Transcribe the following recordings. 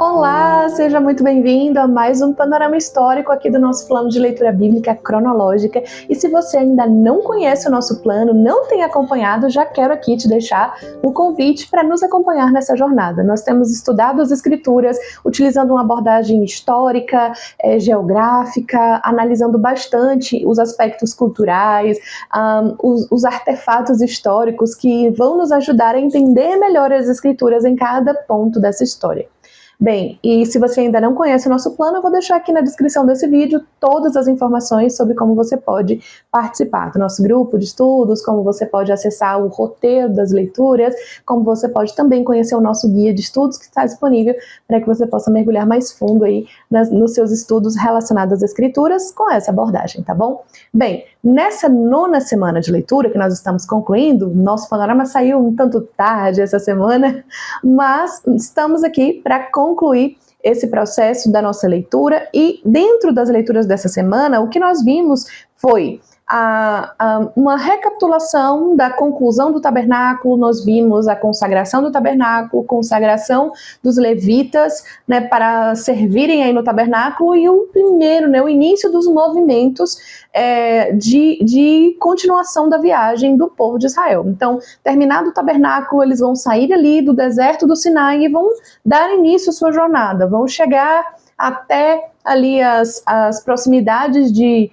Olá, seja muito bem-vindo a mais um panorama histórico aqui do nosso plano de leitura bíblica cronológica. E se você ainda não conhece o nosso plano, não tem acompanhado, já quero aqui te deixar o convite para nos acompanhar nessa jornada. Nós temos estudado as escrituras, utilizando uma abordagem histórica, geográfica, analisando bastante os aspectos culturais, os artefatos históricos que vão nos ajudar a entender melhor as escrituras em cada ponto dessa história. Bem, e se você ainda não conhece o nosso plano, eu vou deixar aqui na descrição desse vídeo todas as informações sobre como você pode participar do nosso grupo de estudos, como você pode acessar o roteiro das leituras, como você pode também conhecer o nosso guia de estudos que está disponível para que você possa mergulhar mais fundo aí nos seus estudos relacionados às escrituras com essa abordagem, tá bom? Bem, nessa 9ª semana de leitura que nós estamos concluindo, nosso panorama saiu um tanto tarde essa semana, mas estamos aqui para concluir esse processo da nossa leitura e dentro das leituras dessa semana, o que nós vimos foi uma recapitulação da conclusão do tabernáculo. Nós vimos a consagração do tabernáculo, consagração dos levitas, né, para servirem aí no tabernáculo e o primeiro, né, o início dos movimentos de continuação da viagem do povo de Israel. Então, terminado o tabernáculo, eles vão sair ali do deserto do Sinai e vão dar início à sua jornada, vão chegar até ali as proximidades de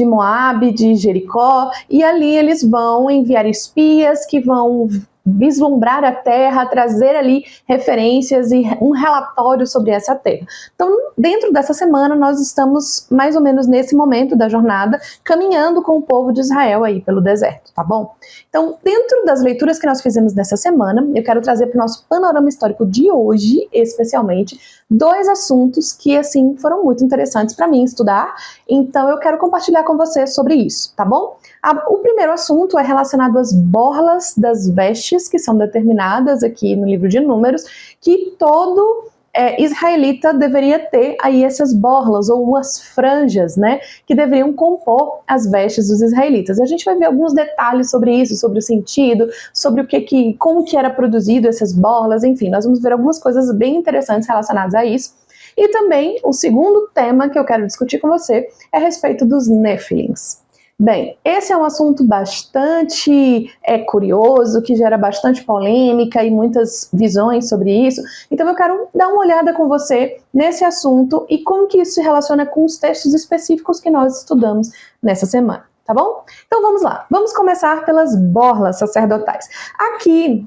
Moabe, de Jericó, e ali eles vão enviar espias que vão vislumbrar a terra, trazer ali referências e um relatório sobre essa terra. Então, dentro dessa semana, nós estamos mais ou menos nesse momento da jornada, caminhando com o povo de Israel aí pelo deserto, tá bom? Então, dentro das leituras que nós fizemos nessa semana, eu quero trazer para o nosso panorama histórico de hoje, especialmente, 2 assuntos que, assim, foram muito interessantes para mim estudar, então eu quero compartilhar com você sobre isso, tá bom? O primeiro assunto é relacionado às borlas das vestes, que são determinadas aqui no livro de Números, que todo israelita deveria ter aí essas borlas ou umas franjas, né, que deveriam compor as vestes dos israelitas. A gente vai ver alguns detalhes sobre isso, sobre o sentido, sobre como que era produzido essas borlas, enfim, nós vamos ver algumas coisas bem interessantes relacionadas a isso. E também o segundo tema que eu quero discutir com você é a respeito dos Nefilins. Bem, esse é um assunto bastante curioso, que gera bastante polêmica e muitas visões sobre isso. Então eu quero dar uma olhada com você nesse assunto e como que isso se relaciona com os textos específicos que nós estudamos nessa semana, tá bom? Então vamos lá, vamos começar pelas borlas sacerdotais. Aqui,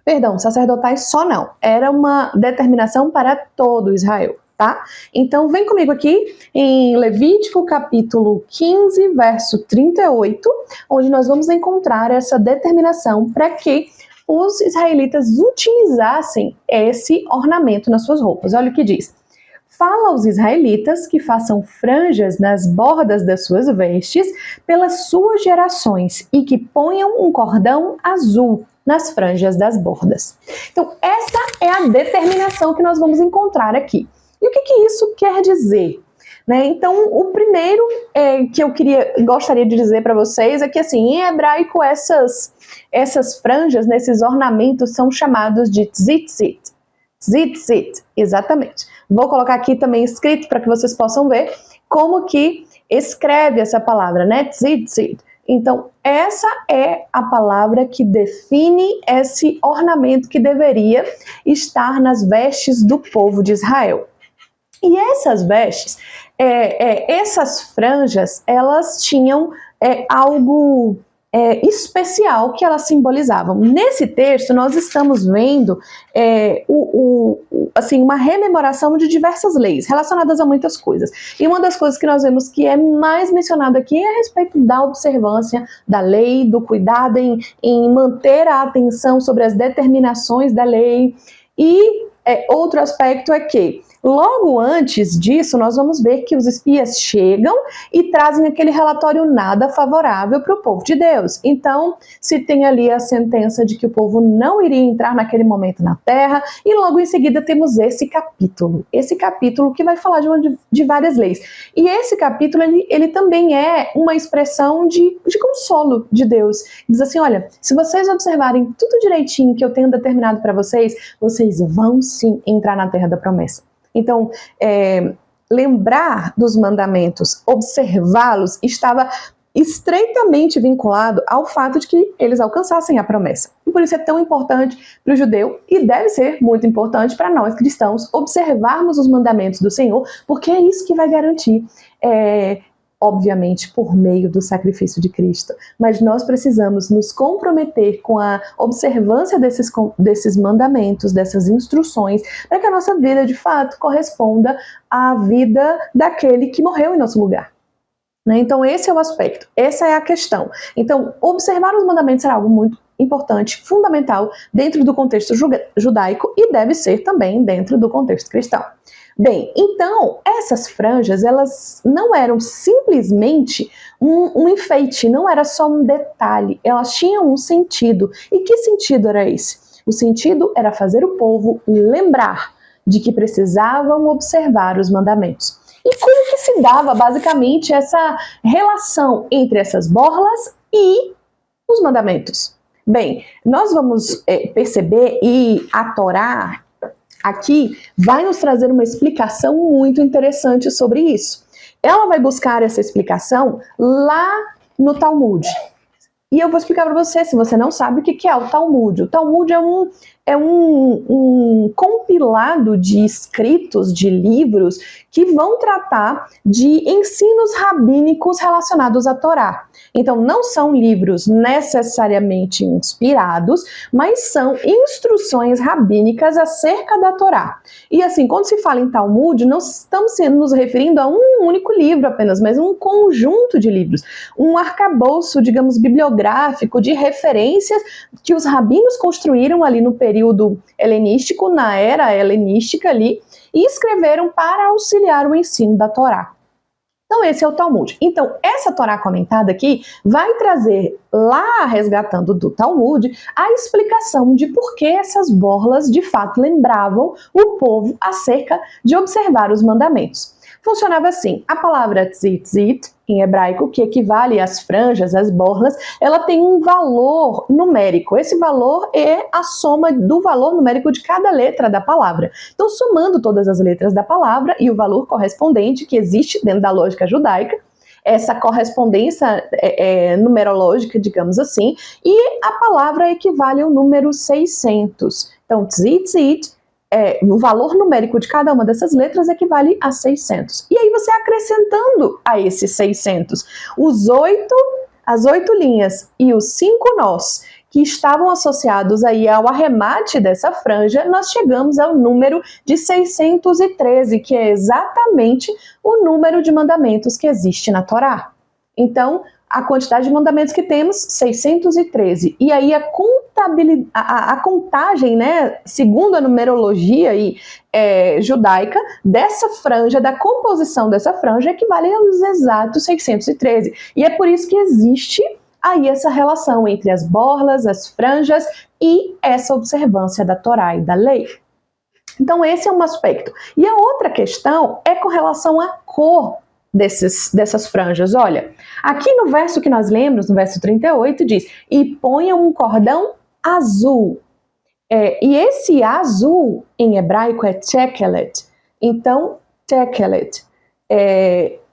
perdão, sacerdotais só não, era uma determinação para todo Israel. Tá? Então vem comigo aqui em Levítico capítulo 15, verso 38, onde nós vamos encontrar essa determinação para que os israelitas utilizassem esse ornamento nas suas roupas. Olha o que diz. Fala aos israelitas que façam franjas nas bordas das suas vestes pelas suas gerações e que ponham um cordão azul nas franjas das bordas. Então essa é a determinação que nós vamos encontrar aqui. E o que isso quer dizer? Né? Então, o primeiro que eu gostaria de dizer para vocês é que, assim, em hebraico, essas franjas, esses ornamentos, são chamados de tzitzit. Tzitzit, exatamente. Vou colocar aqui também escrito para que vocês possam ver como que escreve essa palavra, né? Tzitzit. Então, essa é a palavra que define esse ornamento que deveria estar nas vestes do povo de Israel. E essas vestes, essas franjas, elas tinham algo especial que elas simbolizavam. Nesse texto, nós estamos vendo assim, uma rememoração de diversas leis relacionadas a muitas coisas. E uma das coisas que nós vemos que é mais mencionada aqui é a respeito da observância da lei, do cuidado em manter a atenção sobre as determinações da lei. E outro aspecto é que Logo antes disso, nós vamos ver que os espias chegam e trazem aquele relatório nada favorável para o povo de Deus. Então, se tem ali a sentença de que o povo não iria entrar naquele momento na terra, e logo em seguida temos esse capítulo que vai falar de várias leis. E esse capítulo, ele também é uma expressão de consolo de Deus. Diz assim, olha, se vocês observarem tudo direitinho que eu tenho determinado para vocês, vocês vão sim entrar na terra da promessa. Então, lembrar dos mandamentos, observá-los, estava estreitamente vinculado ao fato de que eles alcançassem a promessa. E por isso é tão importante para o judeu, e deve ser muito importante para nós cristãos, observarmos os mandamentos do Senhor, porque é isso que vai garantir, obviamente, por meio do sacrifício de Cristo. Mas nós precisamos nos comprometer com a observância desses mandamentos, dessas instruções, para que a nossa vida, de fato, corresponda à vida daquele que morreu em nosso lugar. Então, esse é o aspecto, essa é a questão. Então, observar os mandamentos será algo muito importante, fundamental, dentro do contexto judaico e deve ser também dentro do contexto cristão. Bem, então, essas franjas, elas não eram simplesmente um enfeite, não era só um detalhe, elas tinham um sentido. E que sentido era esse? O sentido era fazer o povo lembrar de que precisavam observar os mandamentos. E como que se dava, basicamente, essa relação entre essas borlas e os mandamentos? Bem, nós vamos perceber, e a Torá aqui vai nos trazer uma explicação muito interessante sobre isso. Ela vai buscar essa explicação lá no Talmud. E eu vou explicar para você, se você não sabe, o que é o Talmud. O Talmud é um compilado de escritos, de livros, que vão tratar de ensinos rabínicos relacionados à Torá. Então, não são livros necessariamente inspirados, mas são instruções rabínicas acerca da Torá. E assim, quando se fala em Talmud, não estamos nos referindo a um único livro apenas, mas um conjunto de livros, um arcabouço, digamos, bibliográfico de referências que os rabinos construíram ali no período helenístico, na era helenística ali, e escreveram para auxiliar o ensino da Torá. Então esse é o Talmud. Então essa Torá comentada aqui vai trazer lá, resgatando do Talmud, a explicação de por que essas borlas de fato lembravam o povo acerca de observar os mandamentos. Funcionava assim, a palavra tzitzit, em hebraico, que equivale às franjas, às borlas, ela tem um valor numérico. Esse valor é a soma do valor numérico de cada letra da palavra. Então, somando todas as letras da palavra e o valor correspondente que existe dentro da lógica judaica, essa correspondência numerológica, digamos assim, e a palavra equivale ao número 600. Então, tzitzit, o valor numérico de cada uma dessas letras equivale a 600. E aí você acrescentando a esses 600 as 8 linhas e os 5 nós que estavam associados aí ao arremate dessa franja, nós chegamos ao número de 613, que é exatamente o número de mandamentos que existe na Torá. Então, a quantidade de mandamentos que temos, 613. E aí a contagem, né, segundo a numerologia judaica, dessa franja, da composição dessa franja, equivale aos exatos 613. E é por isso que existe aí essa relação entre as borlas, as franjas e essa observância da Torá e da lei. Então esse é um aspecto. E a outra questão é com relação à cor dessas franjas. Olha, aqui no verso que nós lemos, no verso 38, diz: e ponham um cordão azul. E esse azul, em hebraico, é tekelet. Então, tekelet.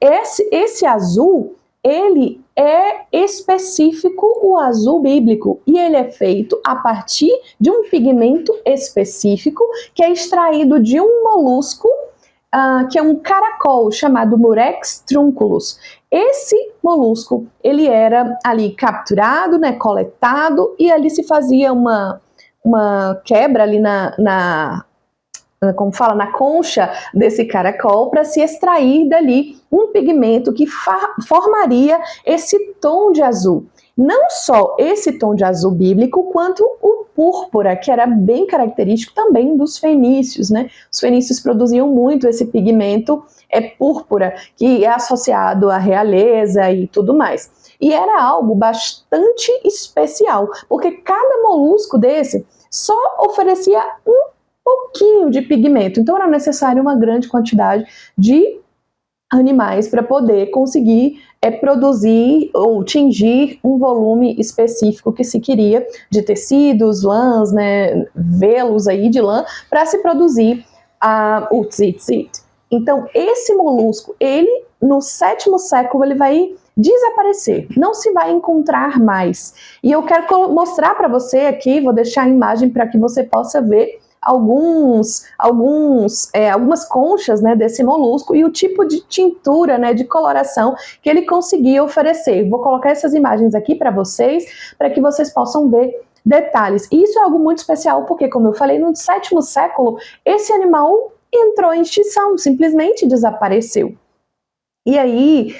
Esse azul, ele é específico, o azul bíblico, e ele é feito a partir de um pigmento específico que é extraído de um molusco que é um caracol chamado Murex trunculus. Esse molusco, ele era ali capturado, né, coletado, e ali se fazia uma quebra ali como fala, na concha desse caracol, para se extrair dali um pigmento que formaria esse tom de azul. Não só esse tom de azul bíblico, quanto o púrpura, que era bem característico também dos fenícios, né? Os fenícios produziam muito esse pigmento púrpura, que é associado à realeza e tudo mais. E era algo bastante especial, porque cada molusco desse só oferecia um pouquinho de pigmento, então era necessário uma grande quantidade de animais para poder conseguir produzir ou tingir um volume específico que se queria de tecidos, lãs, né, velos aí de lã, para se produzir o tzitzit. Então, esse molusco, ele, no 7º século, ele vai desaparecer, não se vai encontrar mais. E eu quero mostrar para você aqui, vou deixar a imagem para que você possa ver algumas conchas, né, desse molusco e o tipo de tintura, né, de coloração que ele conseguia oferecer. Vou colocar essas imagens aqui para que vocês possam ver detalhes. E isso é algo muito especial porque, como eu falei, no 7º século, esse animal entrou em extinção, simplesmente desapareceu. E aí,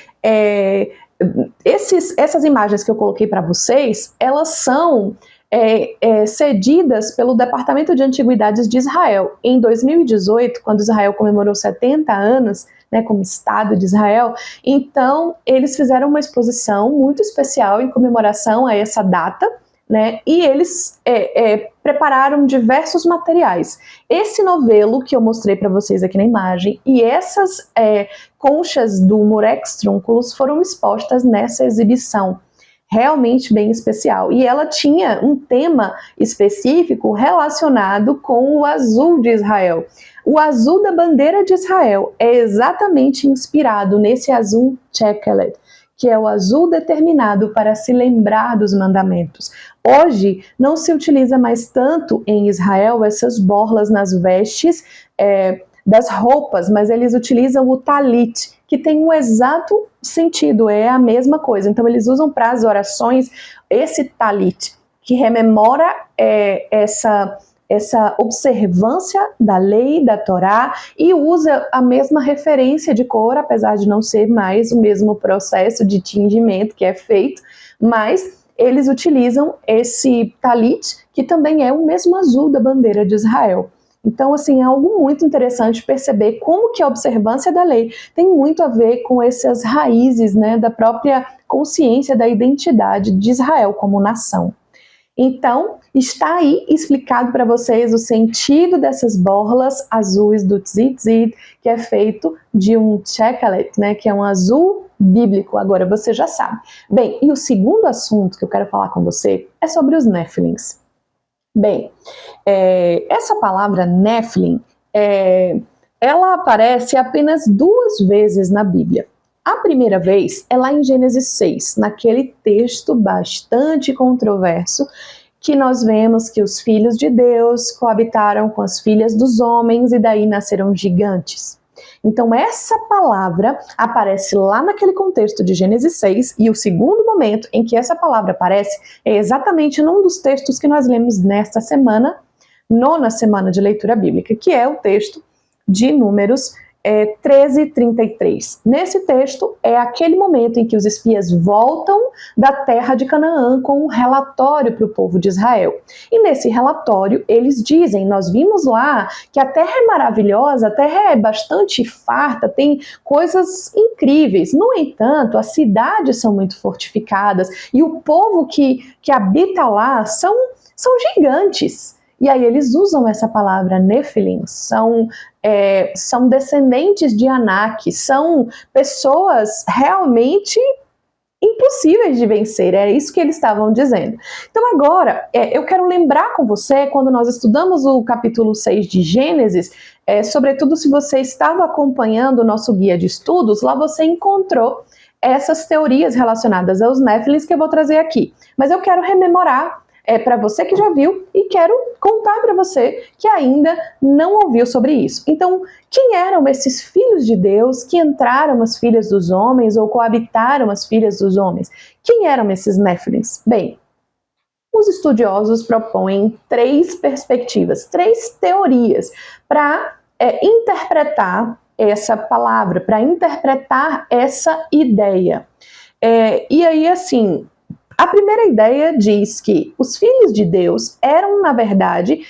essas imagens que eu coloquei para vocês, elas são cedidas pelo Departamento de Antiguidades de Israel. Em 2018, quando Israel comemorou 70 anos, né, como Estado de Israel, então eles fizeram uma exposição muito especial em comemoração a essa data, né, e eles prepararam diversos materiais. Esse novelo que eu mostrei para vocês aqui na imagem e essas conchas do Murex trunculus foram expostas nessa exibição. Realmente bem especial. E ela tinha um tema específico relacionado com o azul de Israel. O azul da bandeira de Israel é exatamente inspirado nesse azul chekelet, que é o azul determinado para se lembrar dos mandamentos. Hoje, não se utiliza mais tanto em Israel essas borlas nas vestes das roupas, mas eles utilizam o talit, que tem um exato sentido, é a mesma coisa. Então eles usam para as orações esse talit, que rememora essa observância da lei, da Torá, e usa a mesma referência de cor, apesar de não ser mais o mesmo processo de tingimento que é feito, mas eles utilizam esse talit, que também é o mesmo azul da bandeira de Israel. Então, assim, é algo muito interessante perceber como que a observância da lei tem muito a ver com essas raízes, né, da própria consciência da identidade de Israel como nação. Então, está aí explicado para vocês o sentido dessas borlas azuis do tzitzit, que é feito de um chekelet, né, que é um azul bíblico, agora você já sabe. Bem, e o segundo assunto que eu quero falar com você é sobre os Néfilins. Bem, essa palavra Nephilim, ela aparece apenas 2 vezes na Bíblia. A primeira vez é lá em Gênesis 6, naquele texto bastante controverso, que nós vemos que os filhos de Deus coabitaram com as filhas dos homens e daí nasceram gigantes. Então essa palavra aparece lá naquele contexto de Gênesis 6 e o segundo momento em que essa palavra aparece é exatamente num dos textos que nós lemos nesta semana, 9ª semana de leitura bíblica, que é o texto de Números 13:33. Nesse texto é aquele momento em que os espias voltam da terra de Canaã com um relatório para o povo de Israel. E nesse relatório eles dizem, nós vimos lá que a terra é maravilhosa, a terra é bastante farta, tem coisas incríveis. No entanto, as cidades são muito fortificadas e o povo que habita lá são gigantes. E aí eles usam essa palavra Nephilim, são descendentes de Anak, são pessoas realmente impossíveis de vencer, é isso que eles estavam dizendo. Então agora, eu quero lembrar com você, quando nós estudamos o capítulo 6 de Gênesis, sobretudo se você estava acompanhando o nosso guia de estudos, lá você encontrou essas teorias relacionadas aos Néfilins que eu vou trazer aqui. Mas eu quero rememorar para você que já viu e quero contar para você que ainda não ouviu sobre isso. Então, quem eram esses filhos de Deus que entraram as filhas dos homens ou coabitaram as filhas dos homens? Quem eram esses Néfilins? Bem, os estudiosos propõem 3 perspectivas, 3 teorias para interpretar essa palavra, para interpretar essa ideia. E aí, assim, A primeira ideia diz que os filhos de Deus eram, na verdade,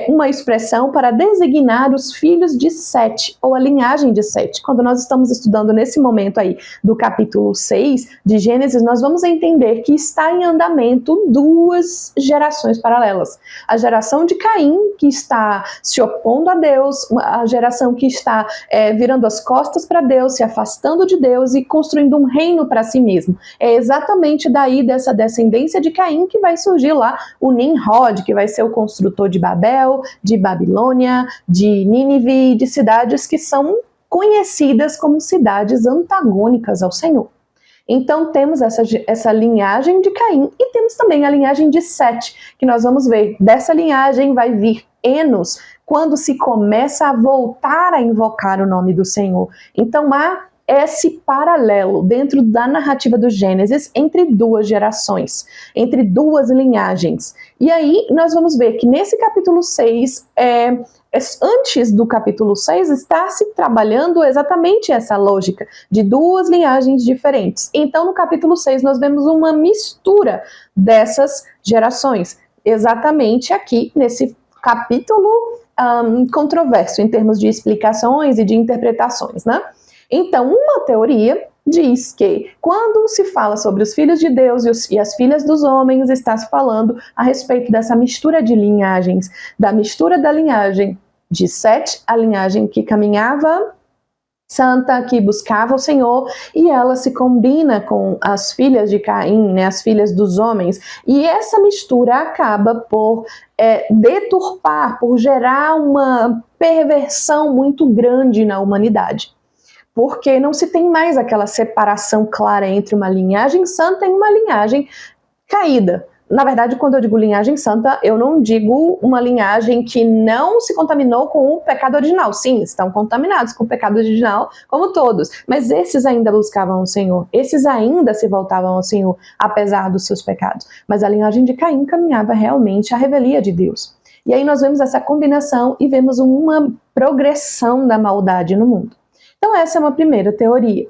uma expressão para designar os filhos de Sete, ou a linhagem de Sete. Quando nós estamos estudando nesse momento aí do capítulo 6 de Gênesis, nós vamos entender que está em andamento duas gerações paralelas. A geração de Caim, que está se opondo a Deus, a geração que está virando as costas para Deus, se afastando de Deus e construindo um reino para si mesmo. É exatamente daí, dessa descendência de Caim, que vai surgir lá o Nimrod, que vai ser o construtor de Babel, de Babilônia, de Nínive, de cidades que são conhecidas como cidades antagônicas ao Senhor. Então temos essa linhagem de Caim e temos também a linhagem de Sete, que nós vamos ver. Dessa linhagem vai vir Enos, quando se começa a voltar a invocar o nome do Senhor. Então há esse paralelo dentro da narrativa do Gênesis entre duas gerações, entre duas linhagens. E aí nós vamos ver que nesse capítulo 6, antes do capítulo 6, está se trabalhando exatamente essa lógica de duas linhagens diferentes. Então no capítulo 6 nós vemos uma mistura dessas gerações, exatamente aqui nesse capítulo controverso em termos de explicações e de interpretações, né? Então, uma teoria diz que quando se fala sobre os filhos de Deus e as filhas dos homens, está se falando a respeito dessa mistura de linhagens, da mistura da linhagem de Sete, a linhagem que caminhava santa, que buscava o Senhor, e ela se combina com as filhas de Caim, né, as filhas dos homens, e essa mistura acaba por deturpar, por gerar uma perversão muito grande na humanidade. Porque não se tem mais aquela separação clara entre uma linhagem santa e uma linhagem caída. Na verdade, quando eu digo linhagem santa, eu não digo uma linhagem que não se contaminou com o pecado original. Sim, estão contaminados com o pecado original, como todos. Mas esses ainda buscavam o Senhor. Esses ainda se voltavam ao Senhor, apesar dos seus pecados. Mas a linhagem de Caim caminhava realmente à revelia de Deus. E aí nós vemos essa combinação e vemos uma progressão da maldade no mundo. Então essa é uma primeira teoria.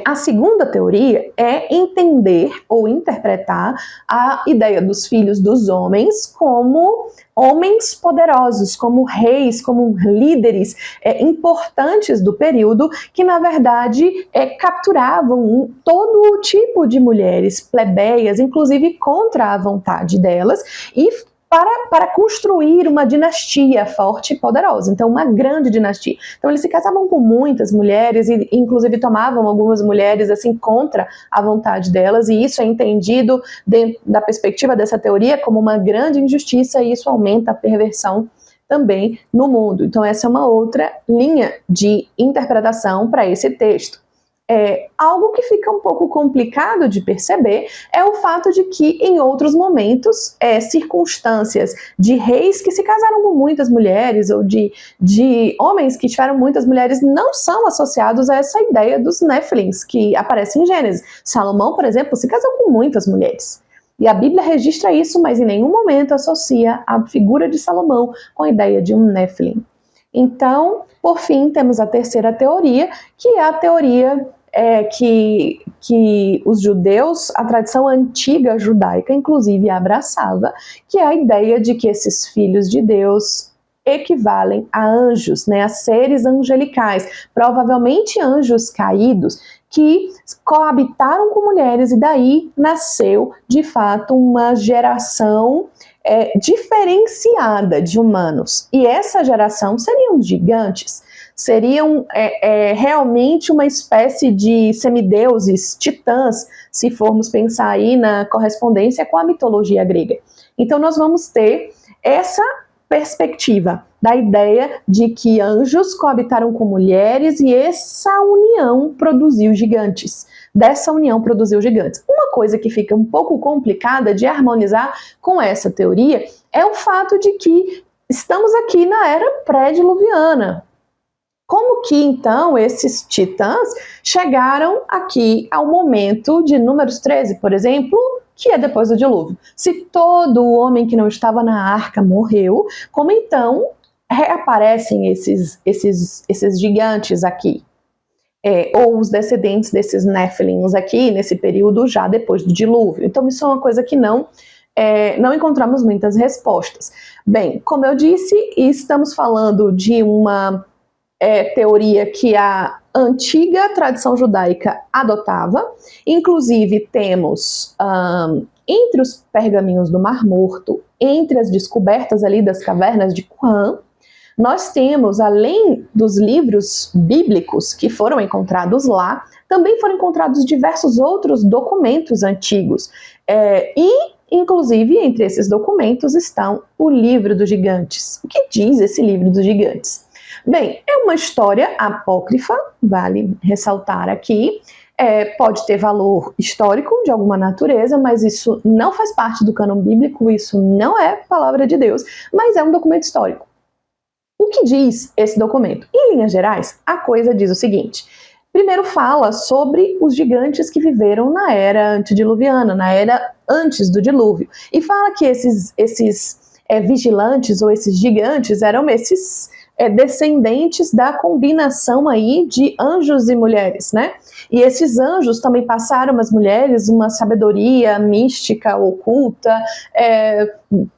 A segunda teoria é entender ou interpretar a ideia dos filhos dos homens como homens poderosos, como reis, como líderes importantes do período, que na verdade capturavam todo tipo de mulheres plebeias, inclusive contra a vontade delas, e para construir uma dinastia forte e poderosa, então uma grande dinastia. Então eles se casavam com muitas mulheres e inclusive tomavam algumas mulheres assim contra a vontade delas, e isso é entendido dentro da perspectiva dessa teoria como uma grande injustiça, e isso aumenta a perversão também no mundo. Então essa é uma outra linha de interpretação para esse texto. Algo que fica um pouco complicado de perceber é o fato de que em outros momentos, circunstâncias de reis que se casaram com muitas mulheres ou de homens que tiveram muitas mulheres não são associados a essa ideia dos Néfilins que aparece em Gênesis. Salomão, por exemplo, se casou com muitas mulheres. E a Bíblia registra isso, mas em nenhum momento associa a figura de Salomão com a ideia de um Néfilim. Então, por fim, temos a terceira teoria, que é a teoria que os judeus, a tradição antiga judaica, inclusive, abraçava, que é a ideia de que esses filhos de Deus equivalem a anjos, né, a seres angelicais, provavelmente anjos caídos, que coabitaram com mulheres, e daí nasceu, de fato, uma geração diferenciada de humanos. E essa geração seriam gigantes, seriam realmente uma espécie de semideuses, titãs, se formos pensar aí na correspondência com a mitologia grega. Então nós vamos ter essa perspectiva da ideia de que anjos coabitaram com mulheres e essa união produziu gigantes. Dessa união produziu gigantes. Uma coisa que fica um pouco complicada de harmonizar com essa teoria é o fato de que estamos aqui na era pré-diluviana. Como que, então, esses titãs chegaram aqui ao momento de Números 13, por exemplo, que é depois do dilúvio? Se todo homem que não estava na arca morreu, como então reaparecem esses gigantes aqui? ou os descendentes desses Néfilins aqui, nesse período já depois do dilúvio. Então isso é uma coisa que não encontramos muitas respostas. Bem, como eu disse, estamos falando de uma teoria que a antiga tradição judaica adotava. Inclusive temos entre os pergaminhos do Mar Morto, entre as descobertas ali das cavernas de Qumran, nós temos, além dos livros bíblicos que foram encontrados lá, também foram encontrados diversos outros documentos antigos. Inclusive, entre esses documentos estão o Livro dos Gigantes. O que diz esse Livro dos Gigantes? Bem, é uma história apócrifa, vale ressaltar aqui. Pode ter valor histórico de alguma natureza, mas isso não faz parte do cânon bíblico, isso não é palavra de Deus, mas é um documento histórico. O que diz esse documento? Em linhas gerais, a coisa diz o seguinte: primeiro fala sobre os gigantes que viveram na era antediluviana, na era antes do dilúvio, e fala que esses vigilantes ou esses gigantes eram esses descendentes da combinação aí de anjos e mulheres, né? E esses anjos também passaram às mulheres uma sabedoria mística, oculta,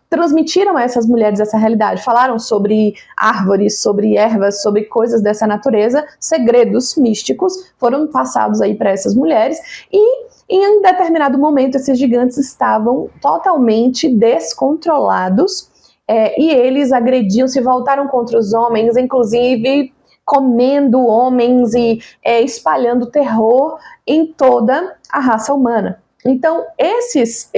transmitiram a essas mulheres essa realidade, falaram sobre árvores, sobre ervas, sobre coisas dessa natureza, segredos místicos foram passados aí para essas mulheres, e em um determinado momento esses gigantes estavam totalmente descontrolados, e eles agrediam, se voltaram contra os homens, inclusive comendo homens e espalhando terror em toda a raça humana. Então, esses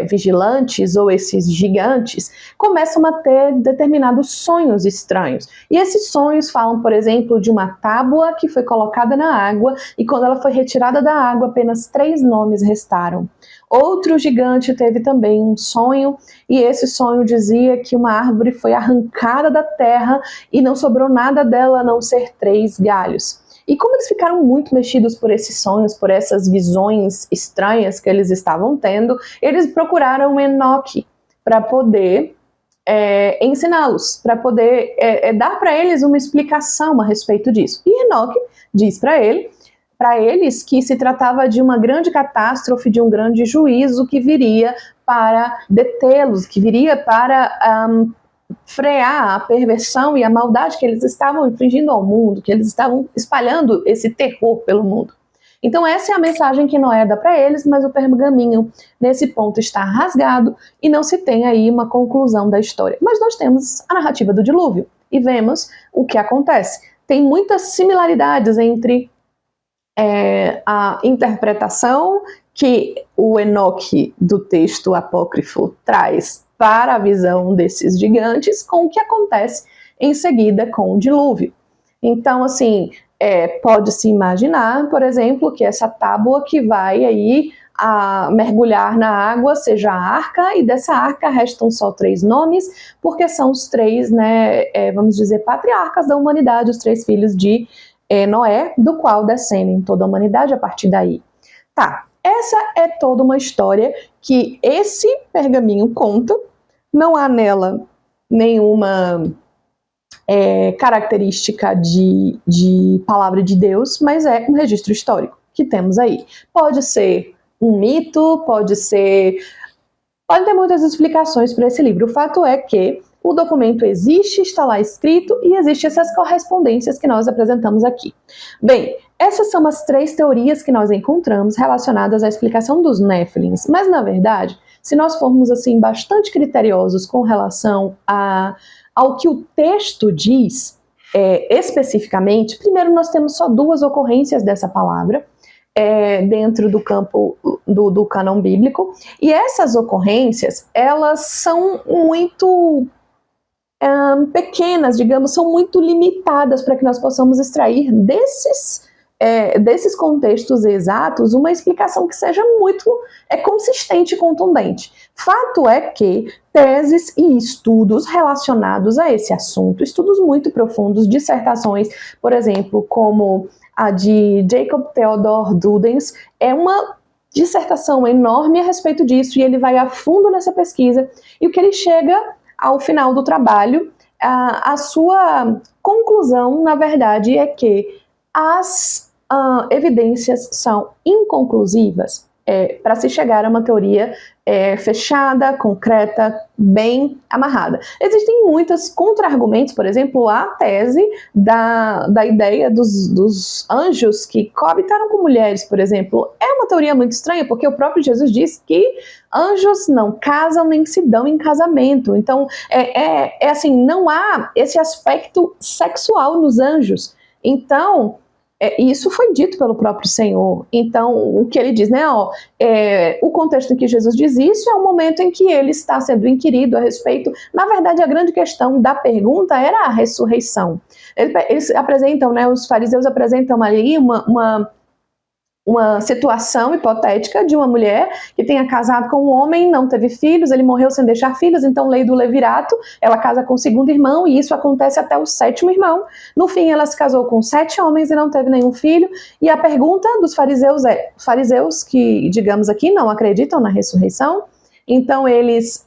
vigilantes ou esses gigantes começam a ter determinados sonhos estranhos. E esses sonhos falam, por exemplo, de uma tábua que foi colocada na água e quando ela foi retirada da água, apenas 3 nomes restaram. Outro gigante teve também um sonho e esse sonho dizia que uma árvore foi arrancada da terra e não sobrou nada dela a não ser 3 galhos. E como eles ficaram muito mexidos por esses sonhos, por essas visões estranhas que eles estavam tendo, eles procuraram Enoque para poder ensiná-los, para poder dar para eles uma explicação a respeito disso. E Enoque diz para eles que se tratava de uma grande catástrofe, de um grande juízo que viria para detê-los, que viria para frear a perversão e a maldade que eles estavam infligindo ao mundo, que eles estavam espalhando esse terror pelo mundo. Então essa é a mensagem que Noé dá para eles, mas o pergaminho nesse ponto está rasgado e não se tem aí uma conclusão da história. Mas nós temos a narrativa do dilúvio e vemos o que acontece. Tem muitas similaridades entre a interpretação que o Enoque do texto apócrifo traz para a visão desses gigantes com o que acontece em seguida com o dilúvio. Então, assim, pode-se imaginar, por exemplo, que essa tábua que vai aí mergulhar na água seja a arca, e dessa arca restam só 3 nomes, porque são os 3, né, vamos dizer, patriarcas da humanidade, os 3 filhos de Noé, do qual descendem toda a humanidade a partir daí. Tá, essa é toda uma história que esse pergaminho conta, não há nela nenhuma característica de palavra de Deus, mas é um registro histórico que temos aí. Pode ser um mito, podem ter muitas explicações para esse livro. O fato é que o documento existe, está lá escrito e existem essas correspondências que nós apresentamos aqui. Bem, essas são as 3 teorias que nós encontramos relacionadas à explicação dos Néfilins, mas na verdade, se nós formos assim bastante criteriosos com relação ao que o texto diz especificamente, primeiro nós temos só 2 ocorrências dessa palavra dentro do campo do cânon bíblico, e essas ocorrências, elas são muito pequenas, digamos, são muito limitadas para que nós possamos extrair desses contextos exatos uma explicação que seja muito consistente e contundente. Fato é que teses e estudos relacionados a esse assunto, estudos muito profundos, dissertações, por exemplo, como a de Jacob Theodor Dudens, é uma dissertação enorme a respeito disso, e ele vai a fundo nessa pesquisa, e o que ele chega ao final do trabalho, a sua conclusão, na verdade, é que as evidências são inconclusivas para se chegar a uma teoria fechada, concreta, bem amarrada. Existem muitos contra-argumentos, por exemplo, a tese da ideia dos anjos que coabitaram com mulheres, por exemplo. É uma teoria muito estranha, porque o próprio Jesus diz que anjos não casam nem se dão em casamento. Então, assim, não há esse aspecto sexual nos anjos. Então, isso foi dito pelo próprio Senhor. Então, o que ele diz, né? O contexto em que Jesus diz isso é o momento em que ele está sendo inquirido a respeito. Na verdade, a grande questão da pergunta era a ressurreição. Eles apresentam, né? Os fariseus apresentam ali uma situação hipotética de uma mulher que tenha casado com um homem, não teve filhos, ele morreu sem deixar filhos, então lei do levirato, ela casa com o segundo irmão e isso acontece até o sétimo irmão. No fim, ela se casou com 7 homens e não teve nenhum filho. E a pergunta dos fariseus fariseus que, digamos aqui, não acreditam na ressurreição, então eles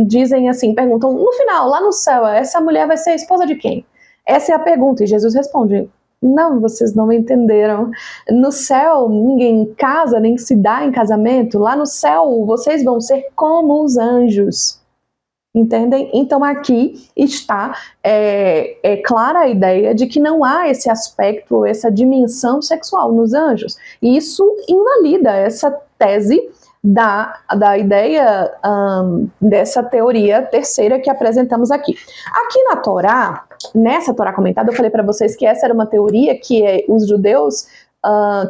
dizem assim, perguntam, no final, lá no céu, essa mulher vai ser a esposa de quem? Essa é a pergunta, e Jesus responde, não, vocês não entenderam. No céu, ninguém casa, nem se dá em casamento. Lá no céu, vocês vão ser como os anjos. Entendem? Então aqui está clara a ideia de que não há esse aspecto, essa dimensão sexual nos anjos. E isso invalida essa tese da ideia dessa teoria terceira que apresentamos aqui. Aqui na Torá, nessa Torá comentada, eu falei para vocês que essa era uma teoria que os judeus,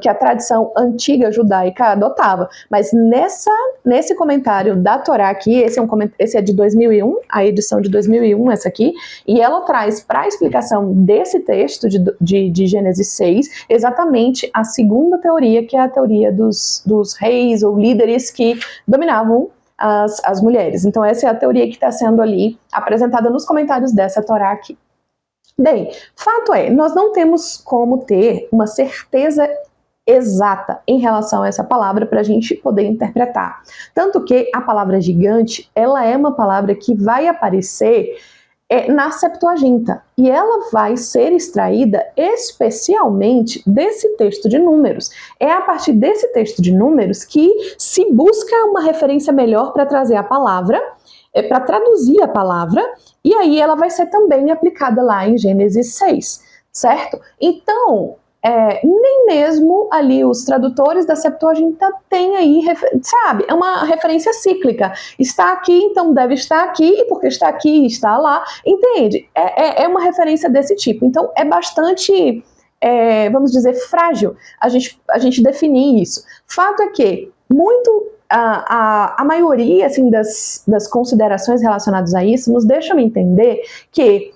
que a tradição antiga judaica adotava. Mas nesse comentário da Torá aqui, esse é de 2001, a edição de 2001, essa aqui, e ela traz para a explicação desse texto de Gênesis 6, exatamente a segunda teoria, que é a teoria dos reis ou líderes que dominavam as mulheres. Então essa é a teoria que está sendo ali apresentada nos comentários dessa Torá aqui. Bem, fato é, nós não temos como ter uma certeza exata em relação a essa palavra para a gente poder interpretar. Tanto que a palavra gigante, ela é uma palavra que vai aparecer na Septuaginta, e ela vai ser extraída especialmente desse texto de Números. É a partir desse texto de Números que se busca uma referência melhor para trazer a palavra, para traduzir a palavra, e aí ela vai ser também aplicada lá em Gênesis 6, certo? Então, nem mesmo ali os tradutores da Septuaginta têm aí, sabe, é uma referência cíclica. Está aqui, então deve estar aqui, e porque está aqui, está lá, entende? É uma referência desse tipo. Então, é bastante, vamos dizer, frágil a gente definir isso. Fato é que a maioria assim, das considerações relacionadas a isso nos deixam entender que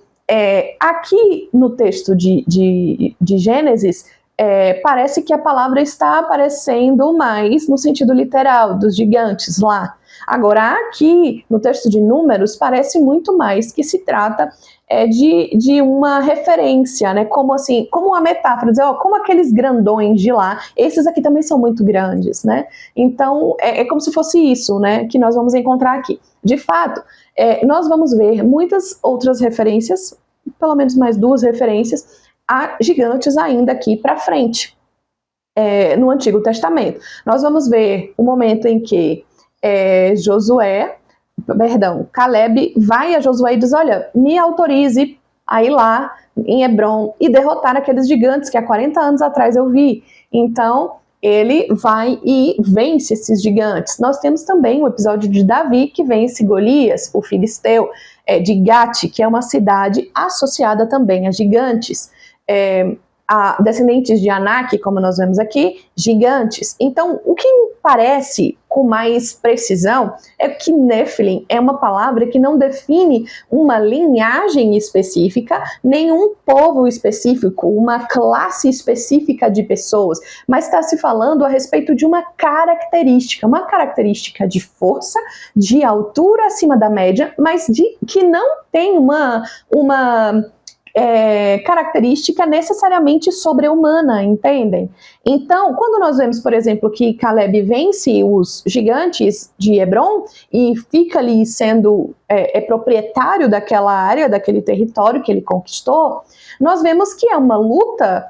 aqui no texto de Gênesis, parece que a palavra está aparecendo mais no sentido literal, dos gigantes lá. Agora, aqui no texto de Números, parece muito mais que se trata de uma referência, né? Como assim, como uma metáfora, dizer, como aqueles grandões de lá, esses aqui também são muito grandes, né? Então, é como se fosse isso, né, que nós vamos encontrar aqui. De fato, nós vamos ver muitas outras referências, pelo menos mais 2 referências, a gigantes ainda aqui para frente, no Antigo Testamento. Nós vamos ver o momento em que Caleb vai a Josué e diz, olha, me autorize a ir lá em Hebrom e derrotar aqueles gigantes que há 40 anos atrás eu vi. Então, ele vai e vence esses gigantes. Nós temos também o episódio de Davi, que vence Golias, o filisteu, de Gate, que é uma cidade associada também a gigantes. A descendentes de Anak, como nós vemos aqui, gigantes. Então, o que parece com mais precisão é que Nephilim é uma palavra que não define uma linhagem específica, nenhum povo específico, uma classe específica de pessoas, mas está se falando a respeito de uma característica de força, de altura acima da média, mas que não tem uma característica necessariamente sobre-humana, entendem? Então, quando nós vemos, por exemplo, que Caleb vence os gigantes de Hebrom e fica ali sendo proprietário daquela área, daquele território que ele conquistou, nós vemos que é uma luta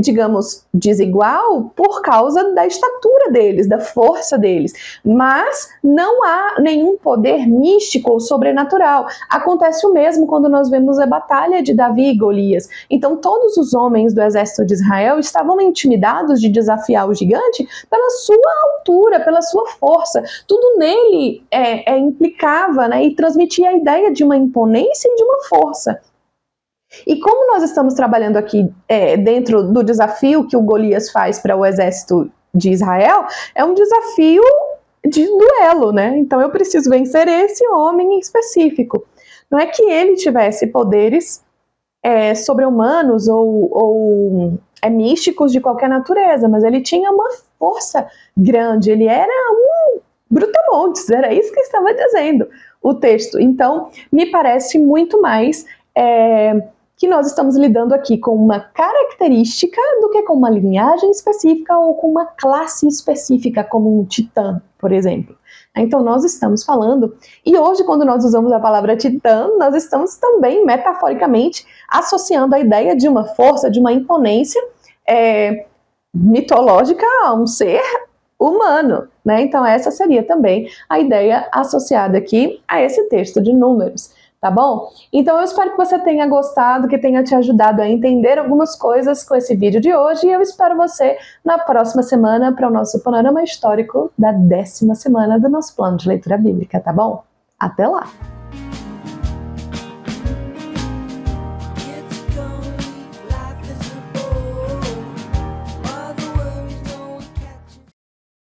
digamos, desigual por causa da estatura deles, da força deles, mas não há nenhum poder místico ou sobrenatural. Acontece o mesmo quando nós vemos a batalha de Davi e Golias. Então todos os homens do exército de Israel estavam intimidados de desafiar o gigante pela sua altura, pela sua força. Tudo nele implicava, né, e transmitia a ideia de uma imponência e de uma força. E como nós estamos trabalhando aqui dentro do desafio que o Golias faz para o exército de Israel, é um desafio de duelo, né? Então eu preciso vencer esse homem em específico. Não é que ele tivesse poderes sobre-humanos ou místicos de qualquer natureza, mas ele tinha uma força grande, ele era um brutamontes, era isso que estava dizendo o texto. Então, me parece muito mais que nós estamos lidando aqui com uma característica do que com uma linhagem específica ou com uma classe específica, como um titã, por exemplo. Então nós estamos falando, e hoje quando nós usamos a palavra titã, nós estamos também metaforicamente associando a ideia de uma força, de uma imponência mitológica a um ser humano, né? Então essa seria também a ideia associada aqui a esse texto de Números. Tá bom? Então eu espero que você tenha gostado, que tenha te ajudado a entender algumas coisas com esse vídeo de hoje, e eu espero você na próxima semana para o nosso panorama histórico da 10ª semana do nosso plano de leitura bíblica, tá bom? Até lá!